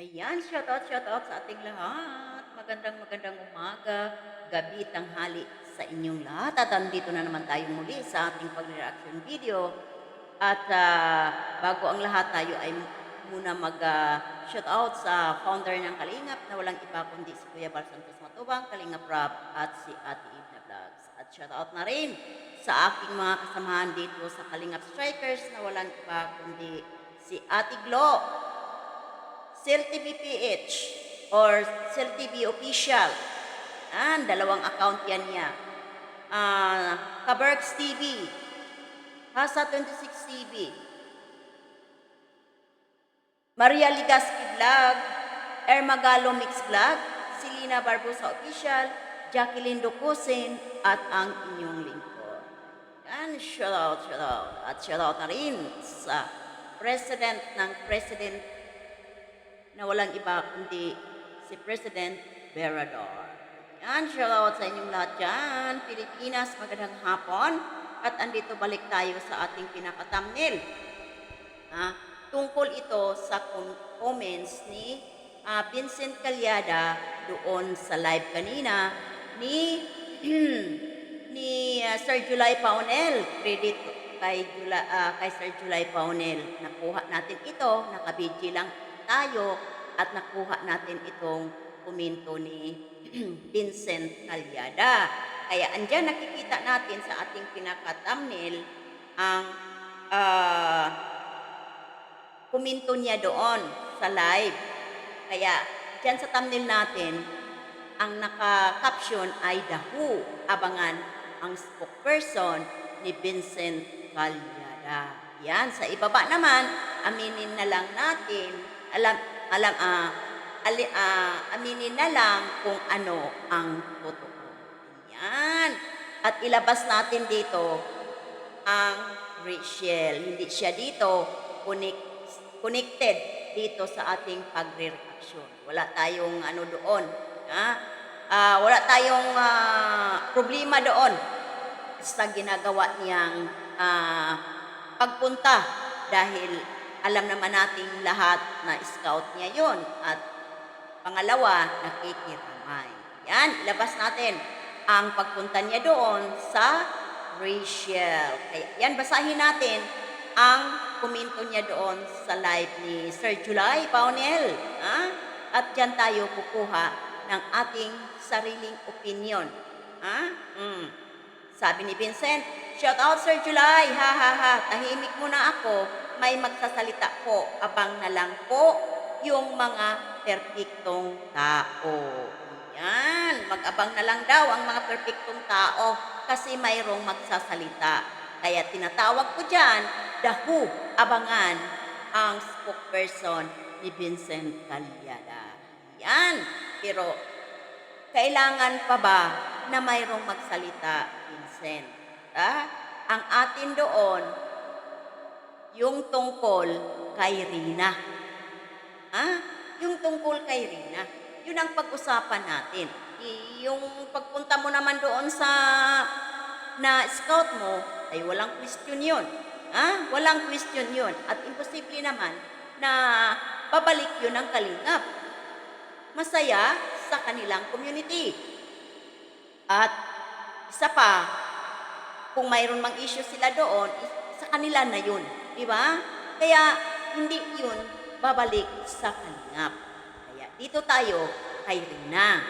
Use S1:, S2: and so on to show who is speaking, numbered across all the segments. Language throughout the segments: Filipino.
S1: Ayan, shout out sa ating lahat. Magandang umaga, gabi, tanghali sa inyong lahat. At andito na naman tayo muli sa ating pag-reaction video. At bago ang lahat tayo ay muna mag-shoutout sa founder ng Kalingap na walang iba kundi si Kuya Bal Santos Matubang, Kalingap Rap at si Ate Edna Vlogs. At shoutout na rin sa aking mga kasamahan dito sa Kalingap Strikers na walang iba kundi si Ate Glo, Cell TV PH or Cell TV Official. Dalawang account yan niya. Kabergs TV, Hasa 26 TV, Maria Ligaspi Vlog, Ermagalo Mix Vlog, Silina Barbosa Official, Jacqueline Ducusin, at ang inyong lingkod. Yan, shoutout. At shoutout na rin sa President ng President na walang iba kundi si President Berador. Yan, shoutout sa inyong lahat dyan. Pilipinas, magandang hapon. At andito balik tayo sa ating pinaka-thumbnail. Tungkol ito sa comments ni Vincent Calyada doon sa live kanina ni Sir July Paunel. Credit kay Sir July Paunel. Nakuha natin ito, nakabidji lang tayo at nakuha natin itong komento ni Vincent Calyada. Kaya andyan nakikita natin sa ating pinaka-thumbnail ang komento niya doon sa live. Kaya dyan sa thumbnail natin, ang naka-caption ay The Who. Abangan ang spokesperson ni Vincent Calyada. Yan, sa ibaba naman, aminin na lang natin, aminin na lang kung ano ang totoo. Yan. At ilabas natin dito ang Rachel. Hindi siya dito connected dito sa ating pagre-reaction. Wala tayong doon. Wala tayong problema doon sa ginagawa niyang pagpunta dahil alam naman nating lahat na scout niya yon at pangalawa, nakikiramay. Yan, ilabas natin ang pagpunta niya doon sa Rachel. Kaya yan, basahin natin ang komento niya doon sa live ni Sir July Paunel. At dyan tayo kukuha ng ating sariling opinion. Sabi ni Vincent, shout out Sir July, tahimik muna ako, may magsasalita po, abang na lang po yung mga perpektong tao. Yan, mag-abang na lang daw ang mga perpektong tao kasi mayroong magsasalita. Kaya tinatawag ko dyan, The Who, abangan ang spokesperson ni Vincent Calyada. Yan, pero kailangan pa ba na mayroong magsalita, Vincent? Ang atin doon, yung tungkol kay Rina. Yung tungkol kay Rina. Yun ang pag-usapan natin. Yung pagpunta mo naman doon sa na-scout mo, ay walang question yun. Walang question yun. At imposible naman na babalik yun ang Kalingap. Masaya sa kanilang community. At isa pa, kung mayroon mang issue sila doon, sa kanila na yun. Diba? Kaya hindi yun babalik sa Kalingap. Kaya dito tayo kay Rina.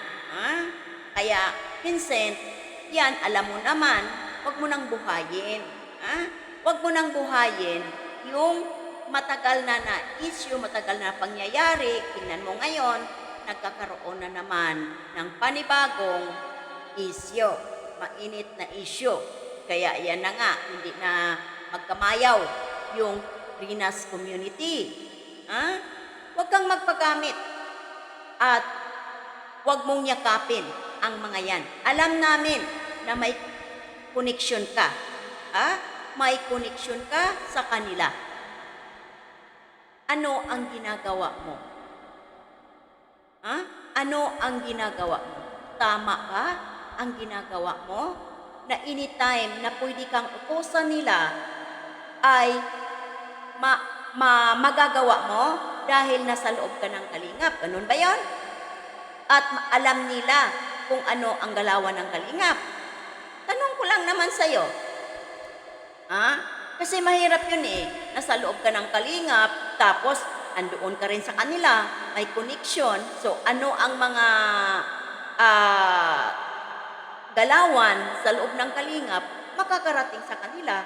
S1: Kaya Vincent, yan alam mo naman, wag mo nang buhayin. Wag mo nang buhayin yung matagal na issue, matagal na pangyayari. Tingnan mo ngayon, nagkakaroon na naman ng panibagong issue, mainit na issue. Kaya yan na nga, hindi na magkamayaw yung Rina's community. Huwag kang magpagamit at huwag mong yakapin ang mga yan. Alam namin na may connection ka. May connection ka sa kanila. Ano ang ginagawa mo? Ano ang ginagawa mo? Tama ba ang ginagawa mo? Na anytime na pwede kang utusan nila ay magagawa mo dahil nasa loob ka ng kalingap. Ganun ba yon? At alam nila kung ano ang galawan ng kalingap. Tanong ko lang naman sa'yo, kasi mahirap yun eh. Nasa loob ka ng kalingap, tapos andoon ka rin sa kanila, may connection. So ano ang mga galawan sa loob ng kalingap makakarating sa kanila?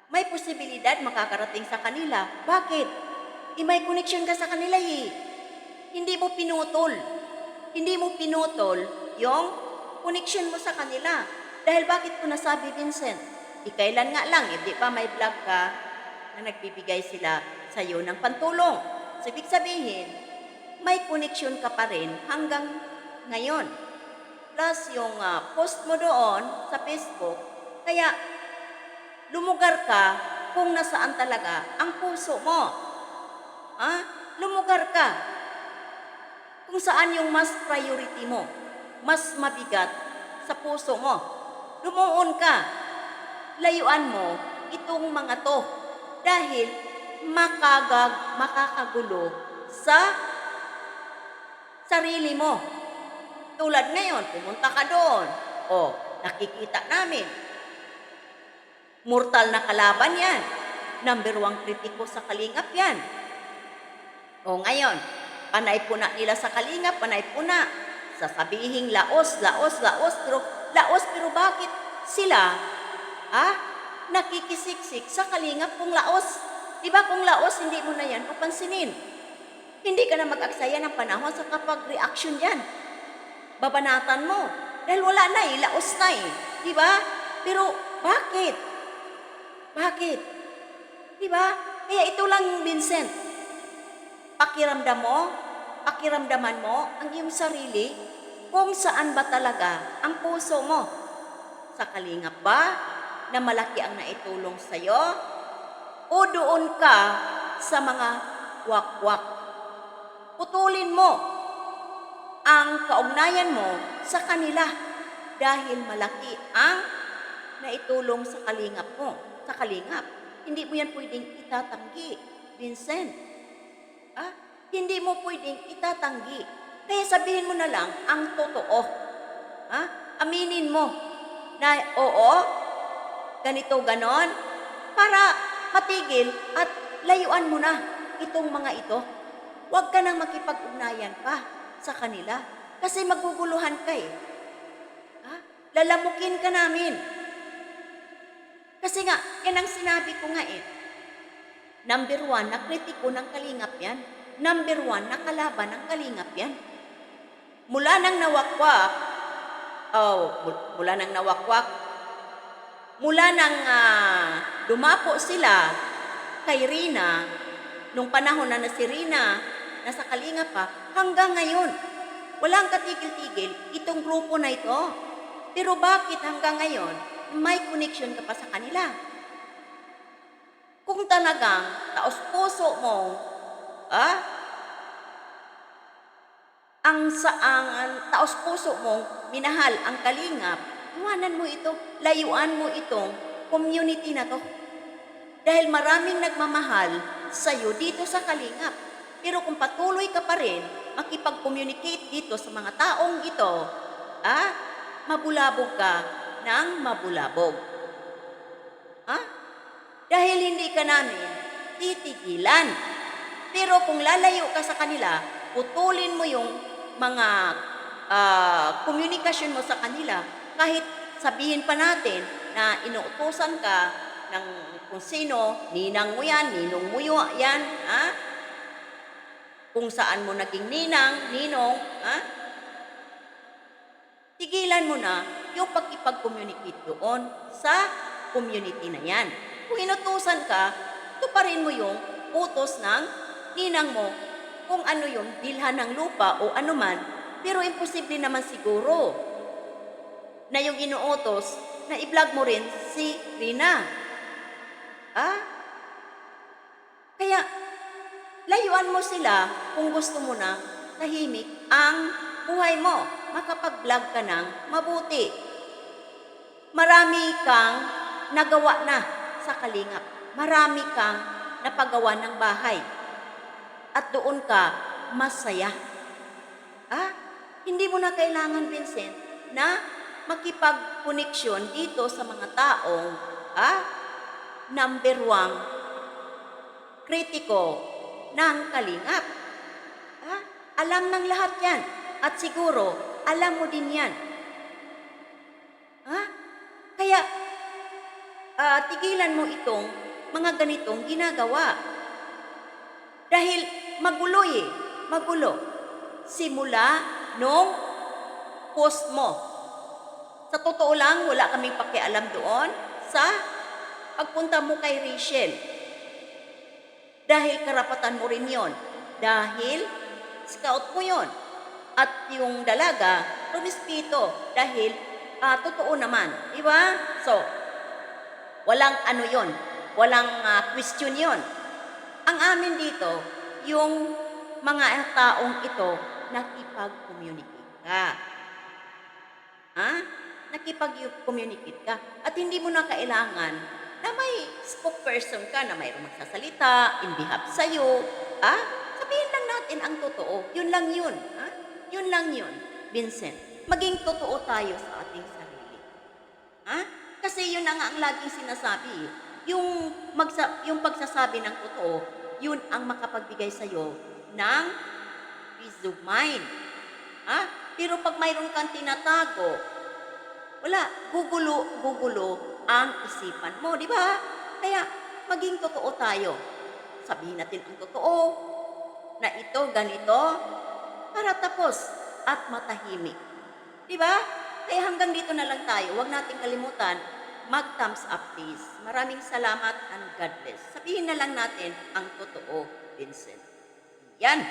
S1: May posibilidad makakarating sa kanila. Bakit? May connection ka sa kanila eh. Hindi mo pinutol. Hindi mo pinutol yung connection mo sa kanila. Dahil bakit ko nasabi, Vincent? Ikailan nga lang, di ba may vlog ka na nagbibigay sila sa iyo ng pantulong. So, ibig sabihin, may connection ka pa rin hanggang ngayon. Plus yung post mo doon sa Facebook, kaya lumugar ka kung nasaan talaga ang puso mo. Lumugar ka kung saan yung mas priority mo, mas mabigat sa puso mo. Lumuon ka, layuan mo itong mga to dahil makakagulo sa sarili mo. Tulad ngayon, pumunta ka doon, nakikita namin, mortal na kalaban yan. Number 1 kritiko sa kalingap yan. Ngayon, panay puna nila sa kalingap, panay puna. Sasabihing laos, pero bakit sila, nakikisiksik sa kalingap kung laos? Diba kung laos, hindi mo na yan papansinin. Hindi ka na mag-aksaya ng panahon sa kapag reaction yan. Babanatan mo. Dahil wala na laos na Diba? Pero bakit? Bakit? Diba? Kaya ito lang, Vincent. Pakiramdaman mo ang iyong sarili kung saan ba talaga ang puso mo. Sa kalingap ba na malaki ang naitulong sa'yo? O doon ka sa mga wakwak? Putulin mo ang kaugnayan mo sa kanila dahil malaki ang naitulong sa kalingap mo. Sa kalingap, hindi mo yan pwedeng itatanggi, Vincent. Hindi mo pwedeng itatanggi. Kaya sabihin mo na lang ang totoo. Aminin mo na oo, ganito, ganon, para matigil at layuan mo na itong mga ito. Huwag ka nang makipag-ugnayan pa sa kanila kasi maguguluhan ka Lalamukin ka namin. Kasi nga, yan ang sinabi ko nga Number 1 na kritiko ng kalingap yan. Number 1 na kalaban ng kalingap yan. Mula nang nawakwak, mula nang dumapo sila kay Rina, nung panahon na si Rina nasa kalingap pa, hanggang ngayon, walang katigil-tigil itong grupo na ito. Pero bakit hanggang ngayon, may connection ka pa sa kanila? Kung talagang taos puso mo, ang taos puso mong minahal ang kalingap, iwanan mo ito, layuan mo itong community na to. Dahil maraming nagmamahal sa'yo dito sa kalingap. Pero kung patuloy ka pa rin makipag-communicate dito sa mga taong ito, mabulabog ka ng mabulabog. Dahil hindi ka namin titigilan. Pero kung lalayo ka sa kanila, putulin mo yung mga komunikasyon mo sa kanila, kahit sabihin pa natin na inuutosan ka ng kung sino, ninang mo yan, ninong mo yan, kung saan mo naging ninong, tigilan mo na yung pag-ipag-communicate doon sa community na yan. Kung inutusan ka, tuparin mo yung utos ng ninang mo kung ano yung bilhan ng lupa o anuman, pero imposible naman siguro na yung inuutos na i-vlog mo rin si Rina. Kaya, layuan mo sila kung gusto mo na tahimik ang buhay mo. Makapag-vlog ka ng mabuti. Marami kang nagawa na sa kalingap. Marami kang napagawa ng bahay. at doon ka masaya. Ah, hindi mo na kailangan, Vincent, na makipag-koneksyon dito sa mga taong ah, number one kritiko ng kalingap. Ah, alam ng lahat yan at siguro alam mo din yan. Ah, kaya tigilan mo itong mga ganitong ginagawa. Dahil magulo eh, magulo. Simula nung post mo. Sa totoo lang, wala kaming pakialam doon sa pagpunta mo kay Rachel. Dahil karapatan mo rin yon. Dahil scout mo yon. At yung dalaga, rumispito. Dahil totoo naman. Di ba? So, walang ano yon. Walang question yon. Ang amin dito, yung mga taong ito, nakipag-communicate ka. Ha? Nakipag-communicate ka. At hindi mo na kailangan na may spokesperson ka na mayroong magsasalita, in behalf sa'yo. Sabihin lang natin ang totoo. Yun lang yun. Yun lang yun, Vincent. Maging totoo tayo sa ating sarili. Kasi yun ang laging sinasabi. Yung pagsasabi ng totoo, yun ang makapagbigay sa'yo ng peace of mind. Pero pag mayroon kang tinatago, wala, gugulo ang isipan mo, di ba? Kaya maging totoo tayo. Sabihin natin ang totoo, na ito, ganito, para tapos at matahimik. Di ba? Kaya hanggang dito na lang tayo. Huwag nating kalimutan, mag-thumbs up please. Maraming salamat and God bless. Sabihin na lang natin ang totoo, Vincent. Yan!